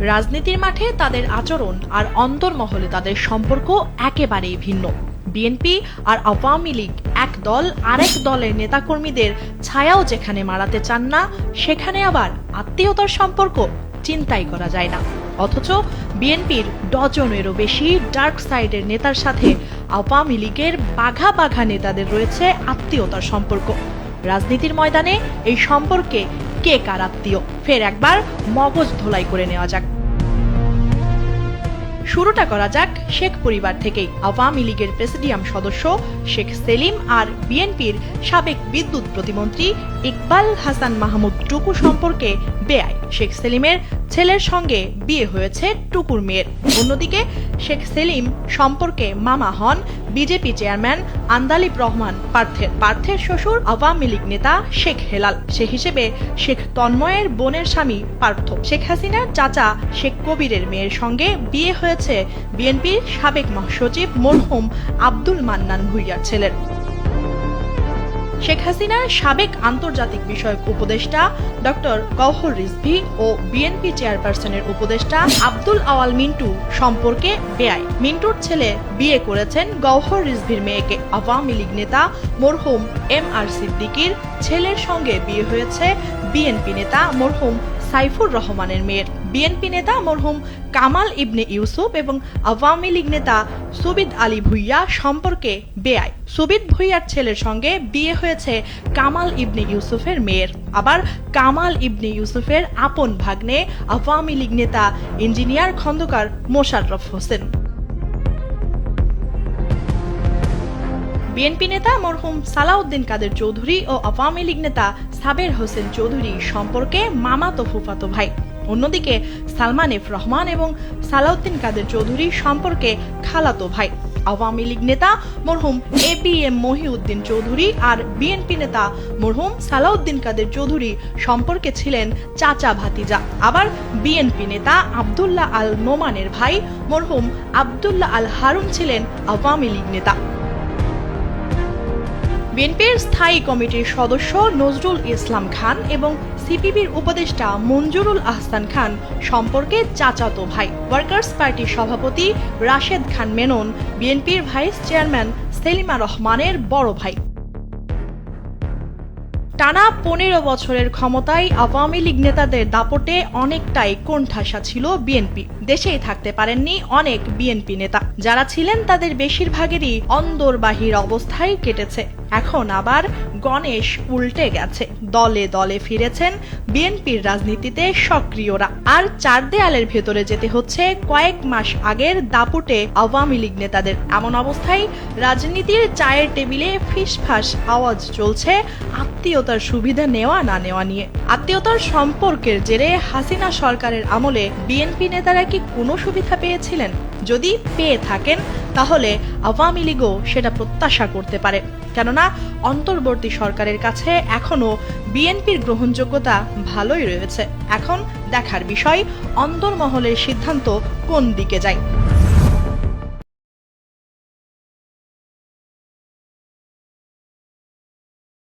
রাজনীতির মাঠে তাদের আচরণ আর অন্তর্মহলে তাদের সম্পর্ক একেবারেই ভিন্ন। বিএনপি আর আওয়ামী লীগ এক দল আরেক দলের নেতাকর্মীদের ছায়াও যেখানে মারাতে চান না, সেখানে আবার আত্মীয়তার সম্পর্ক চিন্তাই করা যায় না। অথচ বিএনপির ডজনেরও বেশি ডার্ক সাইডের নেতার সাথে আওয়ামী লীগের বাঘা বাঘা নেতাদের রয়েছে আত্মীয়তার সম্পর্ক। রাজনীতির ময়দানে এই সম্পর্কে কে কার আত্মীয়, ফের একবার মগজ ধোলাই করে নেওয়া যাক। শুরুটা করা যাক শেখ পরিবার থেকেই। আওয়ামী লীগের প্রেসিডিয়াম সদস্য শেখ সেলিম আর বিএনপির সাবেক বিদ্যুৎ প্রতিমন্ত্রী ইকবাল হাসান মাহমুদ টুকু সম্পর্কে বেআই। শেখ সেলিমের ছেলের সঙ্গে বিয়ে হয়েছে টুকুর মেয়ের। অন্যদিকে শেখ সেলিম সম্পর্কে মামা হন বিজেপি চেয়ারম্যান আন্দালিব রহমান পার্থের শ্বশুর আওয়ামী লীগ নেতা শেখ হেলাল। সে হিসেবে শেখ তন্ময়ের বোনের স্বামী পার্থ। শেখ হাসিনার চাচা শেখ কবিরের মেয়ের সঙ্গে বিয়ে হয়েছে বিএনপির সাবেক মহাসচিব মরহুম আব্দুল মান্নান ভূঁইয়ার ছেলের। শেখ হাসিনার সাবেক আন্তর্জাতিক বিষয়ক উপদেষ্টা ডক্টর গওহর রিজভী ও বিএনপি চেয়ারপারসনের উপদেষ্টা আব্দুল আওয়াল মিন্টু সম্পর্কে বেআই। মিন্টুর ছেলে বিয়ে করেছেন গওহর রিজভীর মেয়েকে। আওয়ামী লীগ নেতা মরহুম MR সিদ্দিকীর ছেলের সঙ্গে বিয়ে হয়েছে বিএনপি নেতা মরহুম সাইফুর রহমানের মেয়ের। বিএনপি নেতা মরহুম কামাল ইবনে ইউসুফ এবং আওয়ামী লীগ নেতা সুবিদ আলী ভূঁইয়া সম্পর্কে বেআই। সুবিদ ভূঁইয়ার ছেলের সঙ্গে বিয়ে হয়েছে কামাল ইবনে ইউসুফের মেয়ের। আবার কামাল ইবনে ইউসুফের আপন ভাগ্নে আওয়ামী লীগ নেতা ইঞ্জিনিয়ার খন্দকার মোশাররফ হোসেন। বিএনপি নেতা মরহুম সালাউদ্দিন কাদের চৌধুরী ও আওয়ামী লীগ নেতা সাবের হোসেন চৌধুরী সম্পর্কে মামাতো ফুফাতো ভাই। অন্যদিকে সালমান এফ রহমান এবং সালাউদ্দিন কাদের চৌধুরী সম্পর্কে খালাতো ভাই। আওয়ামী লীগ নেতা মরহুম APM মহিউদ্দিন চৌধুরী আর বিএনপি নেতা মরহুম সালাউদ্দিন কাদের চৌধুরী সম্পর্কে ছিলেন চাচা ভাতিজা। আবার বিএনপি নেতা আব্দুল্লাহ আল নোমানের ভাই মরহুম আব্দুল্লাহ আল হারুন ছিলেন আওয়ামী লীগ নেতা। বিএনপির স্থায়ী কমিটির সদস্য নজরুল ইসলাম খান এবং সিপিবির উপদেষ্টা মঞ্জুরুল আহসান খান সম্পর্কে চাচাতো ভাই। ওয়ার্কার্স পার্টির সভাপতি রাশেদ খান মেনন বিএনপির ভাইস চেয়ারম্যান সেলিমা রহমানের বড় ভাই। টানা 15 বছরের ক্ষমতায় আওয়ামী লীগ নেতাদের দাপটে অনেকটাই কোণঠাসা ছিল বিএনপি। দেশেই থাকতে পারেননি অনেক বিএনপি নেতা, যারা ছিলেন তাদের বেশিরভাগেরই অন্দর বাহির অবস্থায় কেটেছে। এখন আবার গণেশ উল্টে গেছে, দলে দলে ফিরেছেন বিএনপির রাজনীতিতে সক্রিয়রা। আর চার দেয়ালের ভেতরে যেতে হচ্ছে কয়েক মাস আগের দাপুটে আওয়ামী লীগ নেতাদের। এমন অবস্থায় রাজনীতির চায়ের টেবিলে ফিসফাস আওয়াজ চলছে আত্মীয়তার সুবিধা নেওয়া না নেওয়া নিয়ে। আত্মীয়তার সম্পর্কের জেরে হাসিনা সরকারের আমলে বিএনপি নেতারা কি কোনো সুবিধা পেয়েছিলেন? যদি পেয়ে থাকেন তাহলে আওয়ামী লীগও সেটা প্রত্যাশা করতে পারে, কেননা অন্তর্বর্তী সরকারের কাছে এখনো বিএনপির গ্রহণযোগ্যতা ভালোই রয়েছে। এখন দেখার বিষয় অন্তর্মহলের সিদ্ধান্ত কোন দিকে যায়।